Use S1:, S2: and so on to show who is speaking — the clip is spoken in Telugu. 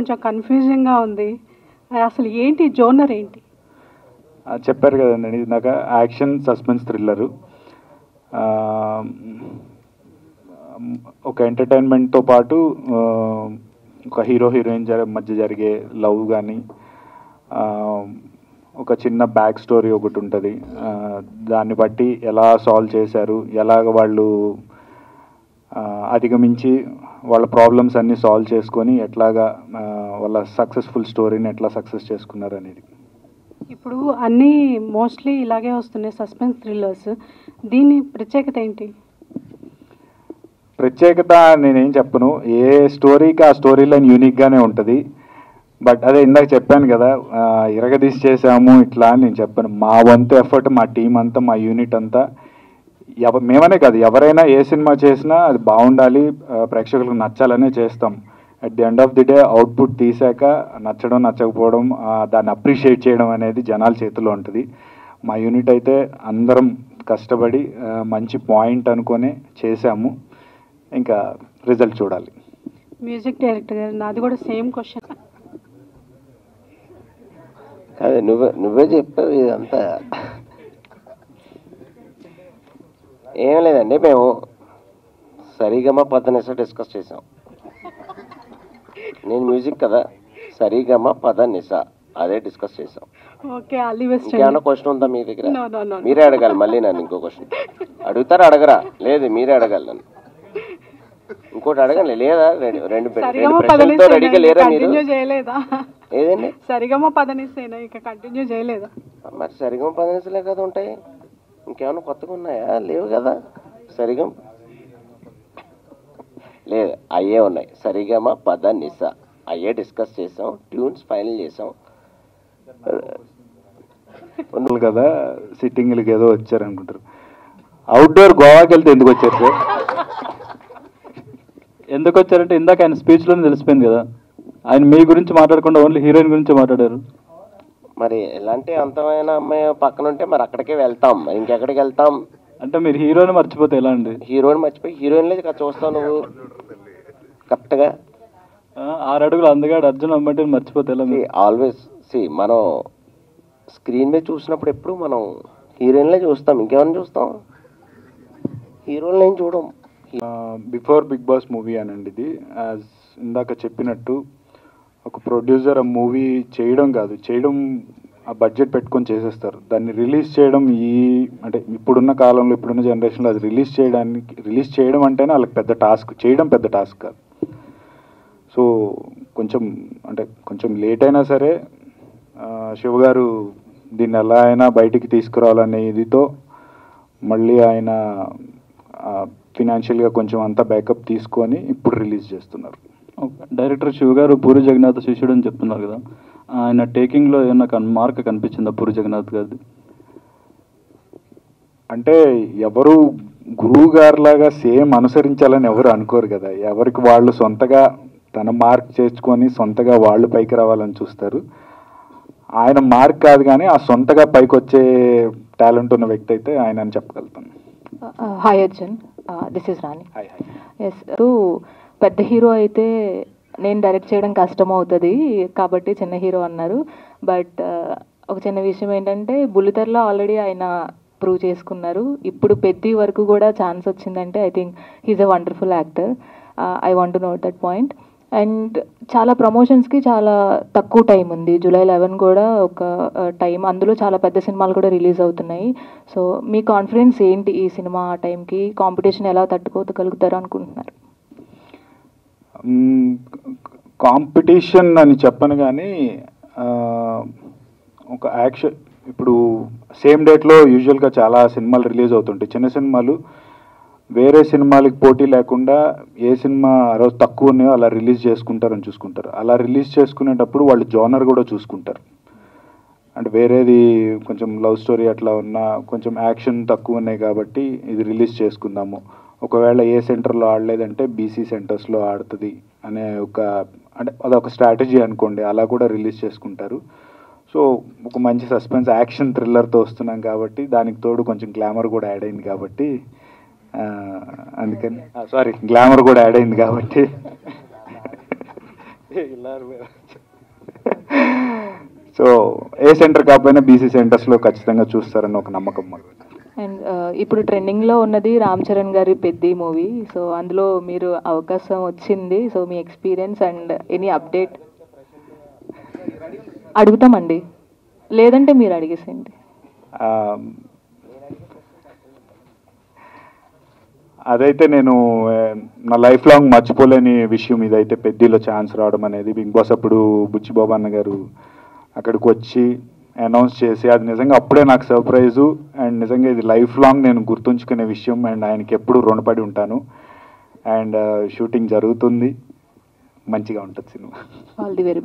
S1: కొంచెం కన్ఫ్యూజింగ్గా ఉంది. అసలు ఏంటి జోనర్ ఏంటి?
S2: చెప్పారు కదండి, ఇందాక యాక్షన్ సస్పెన్స్ థ్రిల్లరు. ఒక ఎంటర్టైన్మెంట్తో పాటు ఒక హీరో హీరోయిన్ మధ్య జరిగే లవ్ కానీ, ఒక చిన్న బ్యాక్ స్టోరీ ఒకటి ఉంటుంది. దాన్ని బట్టి ఎలా సాల్వ్ చేశారు, ఎలాగ వాళ్ళు అధిగమించి వాళ్ళ ప్రాబ్లమ్స్ అన్నీ సాల్వ్ చేసుకొని ఎట్లాగా వాళ్ళ సక్సెస్ఫుల్ స్టోరీని ఎట్లా సక్సెస్ చేసుకున్నారు అనేది.
S1: ఇప్పుడు అన్నీ మోస్ట్లీ ఇలాగే వస్తున్నాయి సస్పెన్స్ థ్రిల్లర్స్. దీని ప్రత్యేకత ఏంటి?
S2: ప్రత్యేకత నేనేం చెప్పను, ఏ స్టోరీకి ఆ స్టోరీ లైన్ యూనిక్గానే ఉంటుంది. బట్ అదే ఇందాక చెప్పాను కదా, ఇరగదీసి చేసాము ఇట్లా అని నేను చెప్పాను. మా వంతు ఎఫర్ట్, మా టీం అంతా, మా యూనిట్ అంతా, మేమనే కాదు ఎవరైనా ఏ సినిమా చేసినా అది బాగుండాలి, ప్రేక్షకులకు నచ్చాలనే చేస్తాం. At the end of the day output తీసాక నచ్చడం నచ్చకపోవడం, దాన్ని అప్రిషియేట్ చేయడం అనేది జనాల చేతిలో ఉంటుంది. మా యూనిట్ అయితే అందరం కష్టపడి మంచి పాయింట్ అనుకొని చేసాము. ఇంకా రిజల్ట్ చూడాలి.
S1: మ్యూజిక్ డైరెక్టర్ గారు, నాది కూడా సేమ్ క్వశ్చన్.
S3: అదే నువ్వే చెప్పావు ఇదంతా. ఏం లేదండి, మేము సరిగమ పదనిస డిస్కస్ చేసాం. నేను మ్యూజిక్ కదా, సరిగమ పదనిస అదే డిస్కస్ చేసాం.
S1: Okay, all the best.
S3: ఇంకేమైనా క్వశ్చన్ ఉందా మీ దగ్గర? మీరే అడగాలి మళ్ళీ నన్ను ఇంకో క్వశ్చన్. అడుగుతారా అడగరా? లేదు, మీరే అడగాలి నన్ను. ఇంకోటి అడగండి. లేదా రెండు ప్రశ్నలతో రెడీగా లేరా మీరు? ఏదండి
S1: సరిగమ పదనిసేనా ఇక కంటిన్యూ చేయలేదా?
S3: మరి సరిగమ పదనిసలే కదా ఉంటాయి, ఇంకేమైనా కొత్తగా ఉన్నాయా? లేవు కదా. సరిగమ లేదు, అయ్యే ఉన్నాయి. సరిగమ పదనిస అయ్యే డిస్కస్ చేసాం, ట్యూన్స్ ఫైనల్ చేసాం
S2: కదా. సిట్టింగ్లకి ఏదో వచ్చారు అనుకుంటారు. అవుట్డోర్ గోవాకి వెళ్తే ఎందుకు వచ్చారు సార్?
S4: ఎందుకు వచ్చారంటే ఇందాక ఆయన స్పీచ్లోనే తెలిసిపోయింది కదా, ఆయన మీ గురించి మాట్లాడకుండా ఓన్లీ హీరోయిన్ గురించి మాట్లాడారు.
S3: మరి ఎలాంటి అంతమైన అమ్మాయి పక్కన ఉంటే మరి అక్కడికే వెళ్తాం, ఇంకెక్కడికి వెళ్తాం?
S4: అంటే మీరు హీరోయిన్ మర్చిపోతే ఎలా అండి?
S3: హీరోయిన్ మర్చిపోయి హీరోయిన్లే చూస్తావు నువ్వు కరెక్ట్గా.
S4: 6 అడుగులు అందగాడు అర్జున్ అమ్మంటే మర్చిపోతే ఎలా?
S3: ఆల్వేస్ మనం స్క్రీన్ మీద చూసినప్పుడు ఎప్పుడు మనం హీరోయిన్లే చూస్తాం, ఇంకేమైనా చూస్తాం, హీరోయిన్లు ఏం చూడం.
S2: బిఫోర్ బిగ్ బాస్ మూవీ అనండి ఇది. యాజ్ ఇందాక చెప్పినట్టు ఒక ప్రొడ్యూసర్ ఆ మూవీ చేయడం కాదు, చేయడం ఆ బడ్జెట్ పెట్టుకొని చేసేస్తారు. దాన్ని రిలీజ్ చేయడం అంటే ఇప్పుడున్న కాలంలో, ఇప్పుడున్న జనరేషన్లో అది రిలీజ్ చేయడం అంటేనే వాళ్ళకి పెద్ద టాస్క్, చేయడం పెద్ద టాస్క్ కాదు. సో కొంచెం లేట్ అయినా సరే శివ గారు దీన్ని ఎలా అయినా బయటికి తీసుకురావాలనే ఇదితో మళ్ళీ ఆయన ఫినాన్షియల్గా కొంచెం అంతా బ్యాకప్ తీసుకొని ఇప్పుడు రిలీజ్ చేస్తున్నారు.
S4: డైరెక్టర్ శివ గారు పూరి జగన్నాథ్ శిష్యుడు అని చెప్తున్నారు కదా, ఆయన టేకింగ్లో ఏమన్నా మార్క్ కనిపించిందా పూరి జగన్నాథ్ గారిది?
S2: అంటే ఎవరు గురువు గారిలాగా సేమ్ అనుసరించాలని ఎవరు అనుకోరు కదా. ఎవరికి వాళ్ళు సొంతగా తన మార్క్ చేసుకొని సొంతగా వాళ్ళు పైకి రావాలని చూస్తారు. ఆయన మార్క్ కాదు కానీ ఆ సొంతగా పైకి వచ్చే టాలెంట్ ఉన్న వ్యక్తి అయితే ఆయన అని చెప్పగలుగుతాను.
S5: Hi Arjun, this is Rani. Yes, పెద్ద హీరో అయితే నేను డైరెక్ట్ చేయడం కష్టం అవుతుంది కాబట్టి చిన్న హీరో అన్నారు. బట్ ఒక చిన్న విషయం ఏంటంటే బుల్లితెరలో ఆల్రెడీ ఆయన ప్రూవ్ చేసుకున్నారు. ఇప్పుడు పెద్ద వరకు కూడా ఛాన్స్ వచ్చిందంటే I think he's a wonderful actor. I want to note that point. And చాలా ప్రమోషన్స్కి చాలా తక్కువ టైం ఉంది. జూలై 11 కూడా ఒక టైం, అందులో చాలా పెద్ద సినిమాలు కూడా రిలీజ్ అవుతున్నాయి. సో మీ కాన్ఫిడెన్స్ ఏంటి ఈ సినిమా టైంకి? కాంపిటీషన్ ఎలా తట్టుకోగలుగుతారు అనుకుంటున్నారు?
S2: కాంపిటీషన్ అని చెప్పను కానీ ఒక యాక్షన్, ఇప్పుడు సేమ్ డేట్లో యూజువల్గా చాలా సినిమాలు రిలీజ్ అవుతుంటాయి. చిన్న సినిమాలు వేరే సినిమాలకి పోటీ లేకుండా ఏ సినిమా ఆ రోజు తక్కువ ఉన్నాయో అలా రిలీజ్ చేసుకుంటారని చూసుకుంటారు. అలా రిలీజ్ చేసుకునేటప్పుడు వాళ్ళు జోనర్ కూడా చూసుకుంటారు. అంటే వేరేది కొంచెం లవ్ స్టోరీ అట్లా ఉన్నా, కొంచెం యాక్షన్ తక్కువ ఉన్నాయి కాబట్టి ఇది రిలీజ్ చేసుకుందాము, ఒకవేళ ఏ సెంటర్లో ఆడలేదంటే బీసీ సెంటర్స్లో ఆడుతుంది అనే అంటే అదొక స్ట్రాటజీ అనుకోండి, అలా కూడా రిలీజ్ చేసుకుంటారు. సో ఒక మంచి సస్పెన్స్ యాక్షన్ థ్రిల్లర్తో వస్తున్నాం కాబట్టి దానికి తోడు కొంచెం గ్లామర్ కూడా యాడ్ అయింది కాబట్టి గ్లామర్ కూడా యాడ్ అయింది కాబట్టి సో ఏ సెంటర్ కాకపోయినా బీసీ సెంటర్స్లో ఖచ్చితంగా చూస్తారని ఒక నమ్మకం మాకు.
S5: అండ్ ఇప్పుడు ట్రెండింగ్లో ఉన్నది రామ్ చరణ్ గారి పెద్ది మూవీ. సో అందులో మీరు అవకాశం వచ్చింది. సో మీ ఎక్స్పీరియన్స్ అండ్ ఎనీ అప్డేట్ అడుగుతామండి, లేదంటే మీరు అడిగేసేయండి.
S2: అదైతే నేను నా లైఫ్ లాంగ్ మర్చిపోలేని విషయం ఇదైతే, పెద్దిలో ఛాన్స్ రావడం అనేది. బిగ్ బాస్ అప్పుడు బుచ్చిబాబు అన్న గారు అక్కడికి వచ్చి అనౌన్స్ చేసి, అది నిజంగా అప్పుడే నాకు సర్ప్రైజు. అండ్ నిజంగా ఇది లైఫ్ లాంగ్ నేను గుర్తుంచుకునే విషయం. అండ్ ఆయనకి ఎప్పుడు రుణపడి ఉంటాను. అండ్ షూటింగ్ జరుగుతుంది, మంచిగా ఉంటుంది cinema.
S5: All the very best.